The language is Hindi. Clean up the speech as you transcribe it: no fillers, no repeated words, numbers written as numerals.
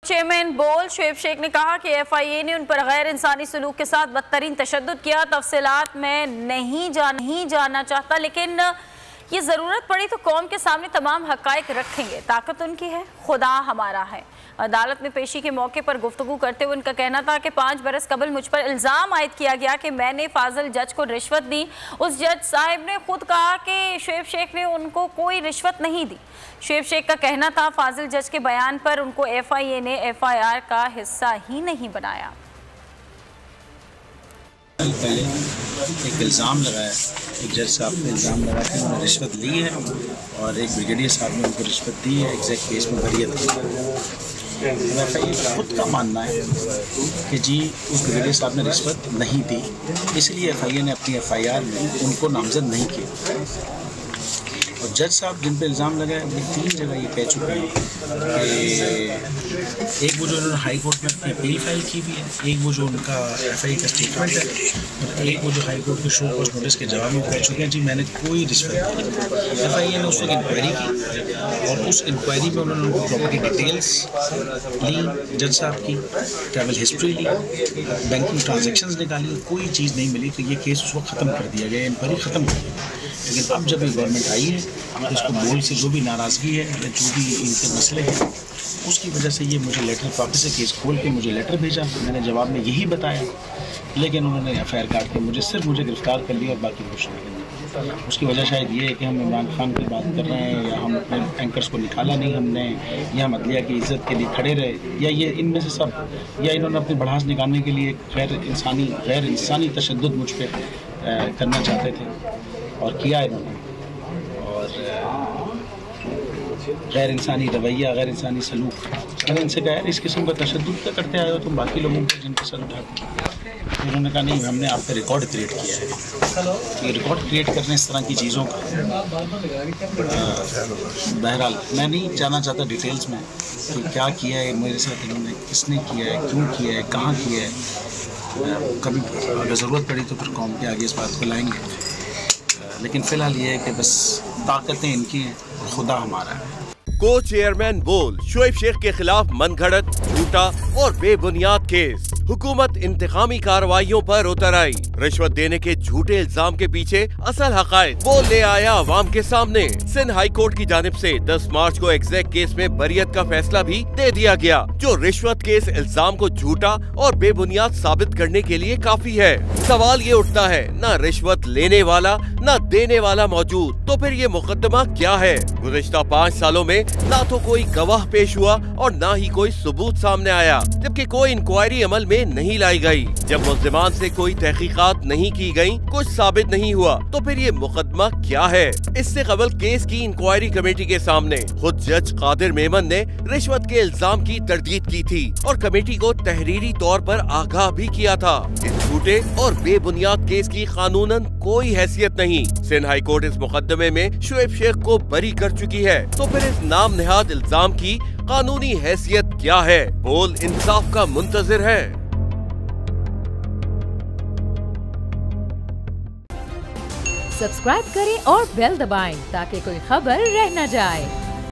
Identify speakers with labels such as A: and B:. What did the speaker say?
A: चेयरमैन बोल शोएब शेख ने कहा कि FIA ने उन पर गैर इंसानी सलूक के साथ बदतरीन तशद्दुद किया। तफसीलात में नहीं जाना चाहता, लेकिन ये ज़रूरत पड़ी तो कौम के सामने तमाम हक़ाइक़ रखेंगे। ताकत उनकी है, खुदा हमारा है। अदालत में पेशी के मौके पर गुफ्तगू करते हुए उनका कहना था कि 5 बरस कबल मुझ पर इल्ज़ाम आयद किया गया कि मैंने फाजिल जज को रिश्वत दी। उस जज साहिब ने खुद कहा कि शोएब शेख ने उनको कोई रिश्वत नहीं दी। शोएब शेख का कहना था फाजिल जज के बयान पर उनको FIA ने FIR का हिस्सा ही नहीं बनाया।
B: पहले एक इल्ज़ाम लगाया, एक जज साहब ने इल्ज़ाम लगाया कि उन्होंने रिश्वत ली है और एक ब्रिगेडियर साहब ने उनको रिश्वत दी है एग्जैक्ट केस में बरियत की। FIA खुद का मानना है कि जी उस ब्रिगेडियर साहब ने रिश्वत नहीं दी, इसलिए FIA ने अपनी FIR में उनको नामजद नहीं किया। और जज साहब जिन पे इल्ज़ाम लगाए वो 3 जगह ये कह चुके हैं कि एक वो जो उन्होंने हाई कोर्ट में अपनी अपील फाइल की हुई है, एक वो जो उनका FIA का स्टेटमेंट है, और एक वो जो हाई कोर्ट के शो कॉज नोटिस के जवाब में कह चुके हैं जी मैंने कोई रिश्वत नहीं। FIA ने उस वक्त इंक्वायरी की और उस इंक्वायरी में उन्होंने उनको प्रॉपर्टी डिटेल्स ली, जज साहब की ट्रैवल हिस्ट्री ली, बैंकिंग ट्रांजेक्शन्स निकाली, कोई चीज़ नहीं मिली। तो ये केस उस वक्त ख़त्म कर दिया गया, इंक्वायरी ख़त्म कर दी गई। लेकिन अब जब ये गवर्नमेंट आई है तो इसको बोल से जो भी नाराज़गी है या जो भी इनके मसले हैं उसकी वजह से ये मुझे लेटर वापस से केस खोल के मुझे लेटर भेजा। मैंने जवाब में यही बताया, लेकिन उन्होंने FIR काट के मुझे गिरफ्तार कर लिया और बाकी कुछ नहीं। उसकी वजह शायद ये है कि हम इमरान खान की बात कर रहे हैं या हम अपने एंकर्स को निकाला नहीं हमने, या हम अदलिया की इज़्ज़त के लिए खड़े रहे, या ये इनमें से सब, या इन्होंने अपनी भड़ास निकालने के लिए गैर इंसानी तशद्दुद मुझ पर करना चाहते थे और किया इन्होंने। और गैर इंसानी रवैया, गैर इंसानी सलूक, मैंने इनसे कहा इस किस्म का तशद्दुद क्या करते आए हो तुम बाकी लोगों को जिनके सर उठाते। उन्होंने कहा नहीं हमने आप पे रिकॉर्ड क्रिएट किया है। ये रिकॉर्ड क्रिएट करने इस तरह की चीज़ों का बहरहाल मैं नहीं जाना चाहता डिटेल्स में कि क्या किया है मेरे साथ इन्होंने, किसने किया है, क्यों किया है, कहाँ किया है। कभी अगर ज़रूरत पड़ी तो फिर कौम के आगे इस बात को लाएंगे, लेकिन फ़िलहाल ये है कि बस ताकतें इनकी हैं और खुदा हमारा है।
C: को चेयरमैन बोल शोएब शेख के खिलाफ मनगढ़ंत, झूठा और बेबुनियाद केस। हुकूमत इंतकामी कार्रवाइयों पर उतर आई। रिश्वत देने के झूठे इल्जाम के पीछे असल हक़ाइक़ वो ले आया अवाम के सामने। सिंध हाई कोर्ट की जानिब से 10 मार्च को एग्जैक्ट केस में बरियत का फैसला भी दे दिया गया, जो रिश्वत के इस इल्जाम को झूठा और बेबुनियाद साबित करने के लिए काफी है। सवाल ये उठता है न रिश्वत लेने वाला न देने वाला मौजूद, तो फिर ये मुकदमा क्या है? गुज़िश्ता 5 सालों में ना तो कोई गवाह पेश हुआ और ना ही कोई सबूत सामने आया, जबकि कोई इंक्वायरी अमल में नहीं लाई गई। जब मुल्ज़िमान से कोई तहकीकात नहीं की गई, कुछ साबित नहीं हुआ, तो फिर ये मुकदमा क्या है? इससे कबल केस की इंक्वायरी कमेटी के सामने खुद जज कादिर मेमन ने रिश्वत के इल्जाम की तरदीद की थी और कमेटी को तहरीरी तौर पर आगाह भी किया था। इस झूठे और बेबुनियाद केस की कानूनन कोई हैसियत नहीं। सिंध हाई कोर्ट इस मुकदमे में शोएब शेख को बरी कर चुकी है, तो फिर इस नाम नेहाद इल्जाम की कानूनी हैसियत क्या है? बोल इंसाफ का मुंतजिर है।
D: सब्सक्राइब करें और बेल दबाएं ताकि कोई खबर रह न जाए।